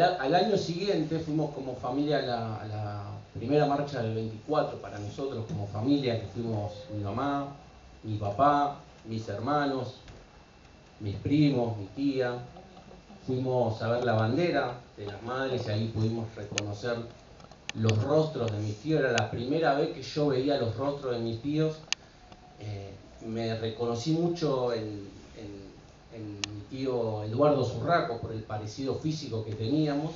al año siguiente fuimos como familia a la primera marcha del 24 para nosotros como familia, que fuimos mi mamá, mi papá, mis hermanos, mis primos, mi tía. Fuimos a ver la bandera de las madres y ahí pudimos reconocer los rostros de mis tíos. Era la primera vez que yo veía los rostros de mis tíos. Me reconocí mucho en mi tío Eduardo Zurraco por el parecido físico que teníamos.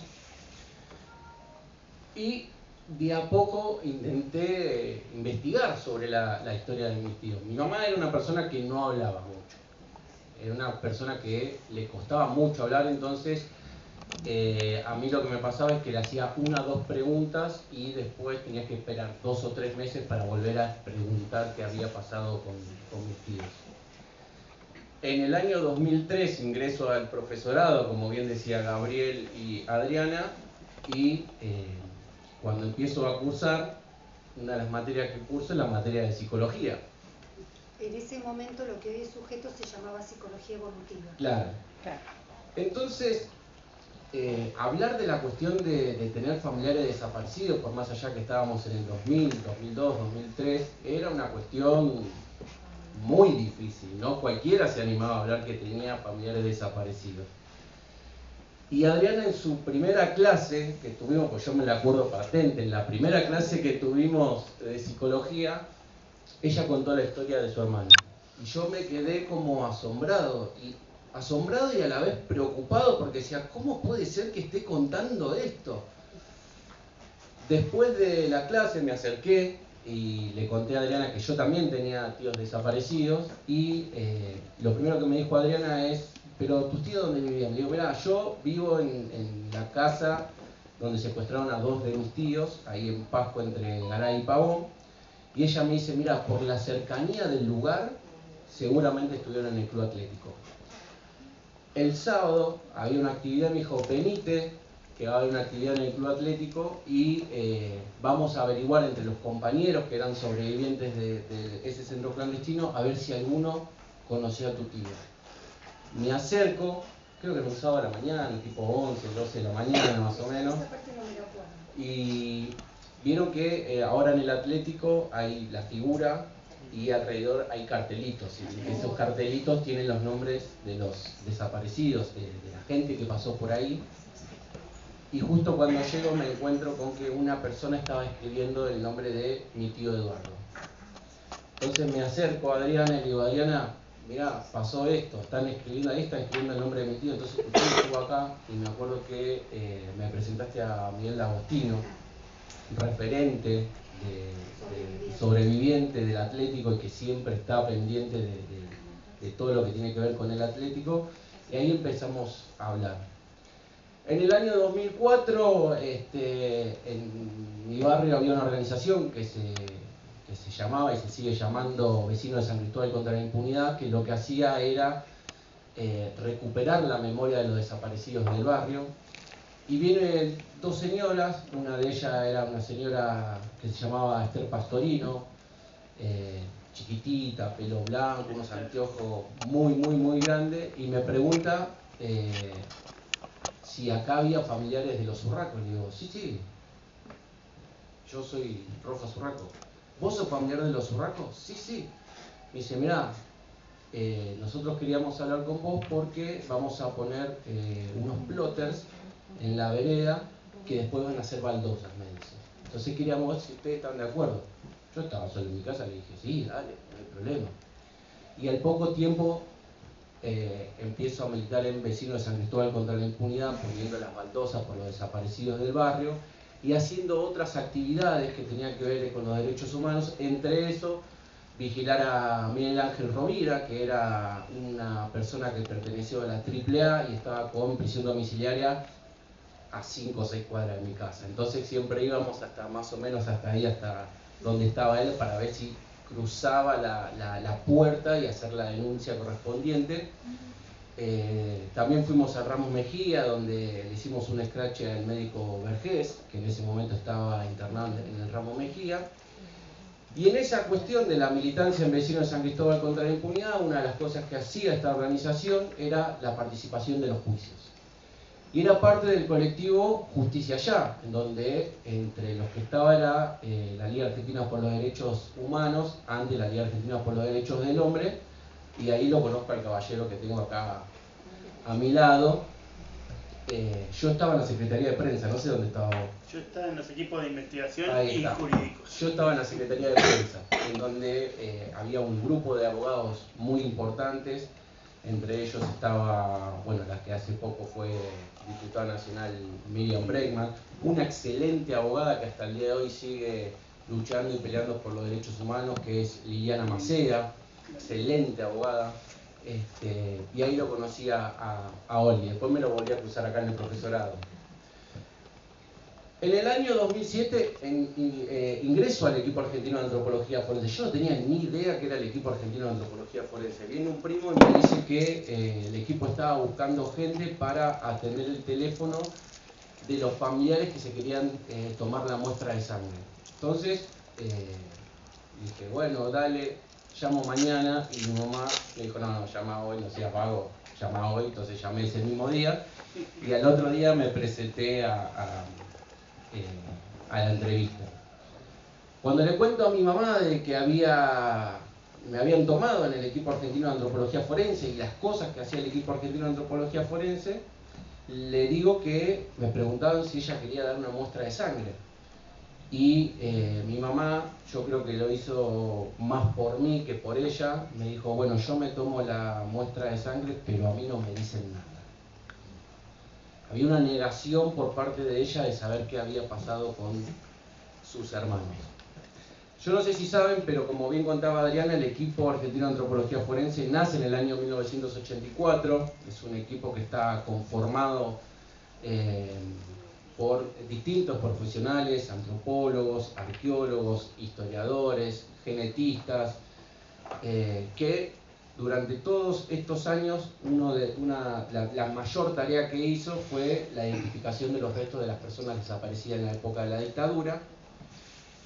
Y de a poco intenté investigar sobre la historia de mis tíos. Mi mamá era una persona que no hablaba mucho. Era una persona que le costaba mucho hablar, entonces a mí lo que me pasaba es que le hacía una o dos preguntas y después tenía que esperar 2 o 3 meses para volver a preguntar qué había pasado con mis tíos. En el año 2003 ingreso al profesorado, como bien decía Gabriel y Adriana, y cuando empiezo a cursar, una de las materias que curso es la materia de psicología. En ese momento lo que hoy es sujeto se llamaba psicología evolutiva. Claro. Entonces, hablar de la cuestión de tener familiares desaparecidos, por más allá que estábamos en el 2000, 2002, 2003, era una cuestión muy difícil, ¿no? Cualquiera se animaba a hablar que tenía familiares desaparecidos. Y Adriana en su primera clase que tuvimos, pues yo me la acuerdo patente, en la primera clase que tuvimos de psicología, ella contó la historia de su hermano. Y yo me quedé como asombrado y a la vez preocupado porque decía, ¿cómo puede ser que esté contando esto? Después de la clase me acerqué y le conté a Adriana que yo también tenía tíos desaparecidos y lo primero que me dijo Adriana es, ¿pero tus tíos dónde vivían? Le digo, mirá, yo vivo en la casa donde secuestraron a 2 de mis tíos, ahí en Pasco entre Garay y Pavón, y ella me dice, mirá, por la cercanía del lugar, seguramente estuvieron en el club atlético. El sábado había una actividad, me dijo, venite, que va a haber una actividad en el club atlético y vamos a averiguar entre los compañeros que eran sobrevivientes de ese centro clandestino, a ver si alguno conocía a tu tío. Me acerco, creo que era un sábado a la mañana, tipo 11, 12 de la mañana más o menos, y vieron que ahora en el Atlético hay la figura y alrededor hay cartelitos, y esos cartelitos tienen los nombres de los desaparecidos, de la gente que pasó por ahí. Y justo cuando llego me encuentro con que una persona estaba escribiendo el nombre de mi tío Eduardo. Entonces me acerco a Adriana y le digo, Adriana, mirá, pasó esto, están escribiendo ahí, están escribiendo el nombre de mi tío. Entonces usted estuvo acá y me acuerdo que me presentaste a Miguel D'Agostino, referente de sobreviviente del Atlético y que siempre está pendiente de todo lo que tiene que ver con el Atlético. Y ahí empezamos a hablar. En el año 2004, en mi barrio había una organización que se llamaba y se sigue llamando Vecinos de San Cristóbal contra la Impunidad, que lo que hacía era recuperar la memoria de los desaparecidos del barrio. Y vienen 2 señoras, una de ellas era una señora que se llamaba Esther Pastorino, chiquitita, pelo blanco, unos anteojos muy grandes, y me pregunta si acá había familiares de los Zurracos. Le digo, sí, yo soy Roja Zurraco. ¿Vos sos familiar de los Zurracos? Sí. Me dice, mirá, nosotros queríamos hablar con vos porque vamos a poner unos plotters en la vereda que después van a ser baldosas, me dice. Entonces queríamos ver si ustedes están de acuerdo. Yo estaba solo en mi casa, le dije, sí, dale, no hay problema. Y al poco tiempo empiezo a militar en Vecinos de San Cristóbal contra la Impunidad, poniendo las baldosas por los desaparecidos del barrio y haciendo otras actividades que tenían que ver con los derechos humanos, entre eso vigilar a Miguel Ángel Rovira, que era una persona que perteneció a la AAA y estaba con prisión domiciliaria a 5 o 6 cuadras de mi casa. Entonces siempre íbamos hasta más o menos hasta ahí, hasta donde estaba él, para ver si cruzaba la puerta y hacer la denuncia correspondiente. También fuimos a Ramos Mejía, donde le hicimos un scratch al médico Vergés, que en ese momento estaba internado en el Ramos Mejía. Y en esa cuestión de la militancia en Vecinos de San Cristóbal contra la Impunidad, una de las cosas que hacía esta organización era la participación de los juicios. Y era parte del colectivo Justicia Ya, en donde entre los que estaba era la Liga Argentina por los Derechos Humanos, antes la Liga Argentina por los Derechos del Hombre, y ahí lo conozco al caballero que tengo acá a mi lado. Yo estaba en la Secretaría de Prensa, no sé dónde estaba vos. Yo estaba en los equipos de investigación Ahí y está. jurídicos. Yo estaba en la Secretaría de Prensa, en donde había un grupo de abogados muy importantes. Entre ellos estaba, bueno, la que hace poco fue diputada nacional Miriam Bregman, una excelente abogada que hasta el día de hoy sigue luchando y peleando por los derechos humanos, que es Liliana Maceda, excelente abogada. Y ahí lo conocí a Oli, después me lo volví a cruzar acá en el profesorado. En el año 2007 ingreso al equipo argentino de antropología forense. Yo no tenía ni idea que era el equipo argentino de antropología forense. Viene un primo y me dice que el equipo estaba buscando gente para atender el teléfono de los familiares que se querían tomar la muestra de sangre. Entonces dije, bueno, dale, llamo mañana. Y mi mamá me dijo, no, llama hoy, no seas vago, llama hoy. Entonces llamé ese mismo día y al otro día me presenté a la entrevista. Cuando le cuento a mi mamá de que me habían tomado en el equipo argentino de antropología forense y las cosas que hacía el equipo argentino de antropología forense, le digo que me preguntaban si ella quería dar una muestra de sangre. Y mi mamá, yo creo que lo hizo más por mí que por ella, me dijo, bueno, yo me tomo la muestra de sangre, pero a mí no me dicen nada. Había una negación por parte de ella de saber qué había pasado con sus hermanos. Yo no sé si saben, pero como bien contaba Adriana, el equipo argentino de antropología forense nace en el año 1984. Es un equipo que está conformado por distintos profesionales, antropólogos, arqueólogos, historiadores, genetistas, que durante todos estos años la mayor tarea que hizo fue la identificación de los restos de las personas desaparecidas en la época de la dictadura,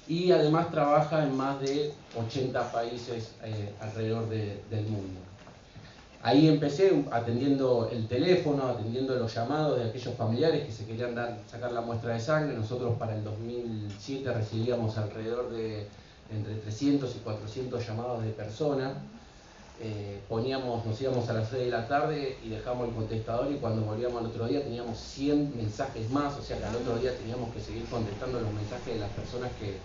y además trabaja en más de 80 países alrededor del mundo. Ahí empecé atendiendo el teléfono, atendiendo los llamados de aquellos familiares que se querían sacar la muestra de sangre. Nosotros para el 2007 recibíamos alrededor de entre 300 y 400 llamados de personas. Nos íbamos a las 6 de la tarde y dejamos el contestador, y cuando volvíamos al otro día teníamos 100 mensajes más, o sea que al otro día teníamos que seguir contestando los mensajes de las personas que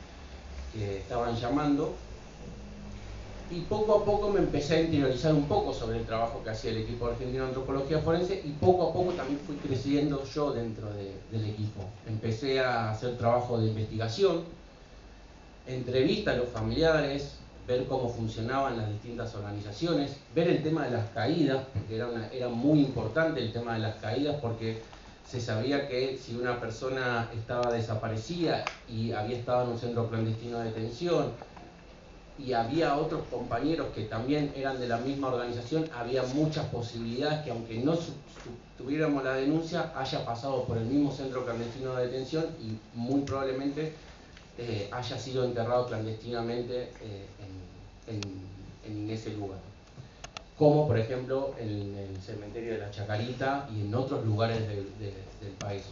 estaban llamando. Y poco a poco me empecé a interiorizar un poco sobre el trabajo que hacía el equipo argentino de antropología forense, y poco a poco también fui creciendo yo dentro del equipo. Empecé a hacer trabajo de investigación, entrevista a los familiares, ver cómo funcionaban las distintas organizaciones, ver el tema de las caídas, porque era muy importante el tema de las caídas, porque se sabía que si una persona estaba desaparecida y había estado en un centro clandestino de detención, y había otros compañeros que también eran de la misma organización, había muchas posibilidades que, aunque no tuviéramos la denuncia, haya pasado por el mismo centro clandestino de detención y muy probablemente haya sido enterrado clandestinamente en ese lugar. Como por ejemplo en el cementerio de la Chacarita y en otros lugares del país.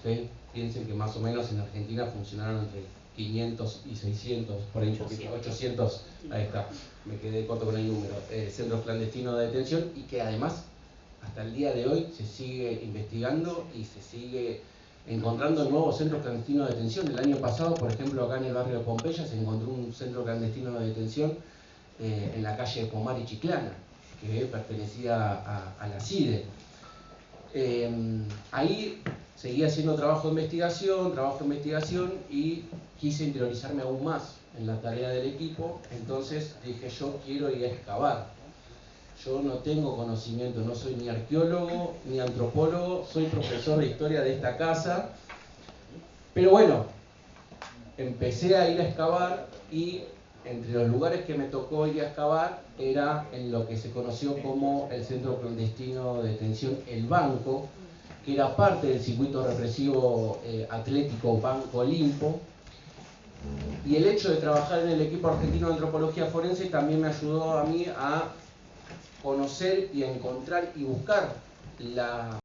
Piensen que más o menos en Argentina funcionaron entre 500 y 600, por ahí un poquito, 800, ahí está, me quedé corto con el número, centros clandestinos de detención, y que además hasta el día de hoy se sigue investigando y se sigue encontrando nuevos centros clandestinos de detención. El año pasado, por ejemplo, acá en el barrio de Pompeya se encontró un centro clandestino de detención en la calle de Pomar y Chiclana, que pertenecía a la CIDE. Ahí seguí haciendo trabajo de investigación y quise interiorizarme aún más en la tarea del equipo. Entonces dije, yo quiero ir a excavar. Yo no tengo conocimiento, no soy ni arqueólogo ni antropólogo, soy profesor de historia de esta casa, pero bueno, empecé a ir a excavar, y entre los lugares que me tocó ir a excavar era en lo que se conoció como el centro clandestino de detención El Banco, que era parte del circuito represivo atlético Banco Olimpo. Y el hecho de trabajar en el equipo argentino de antropología forense también me ayudó a mí a conocer y a encontrar y buscar la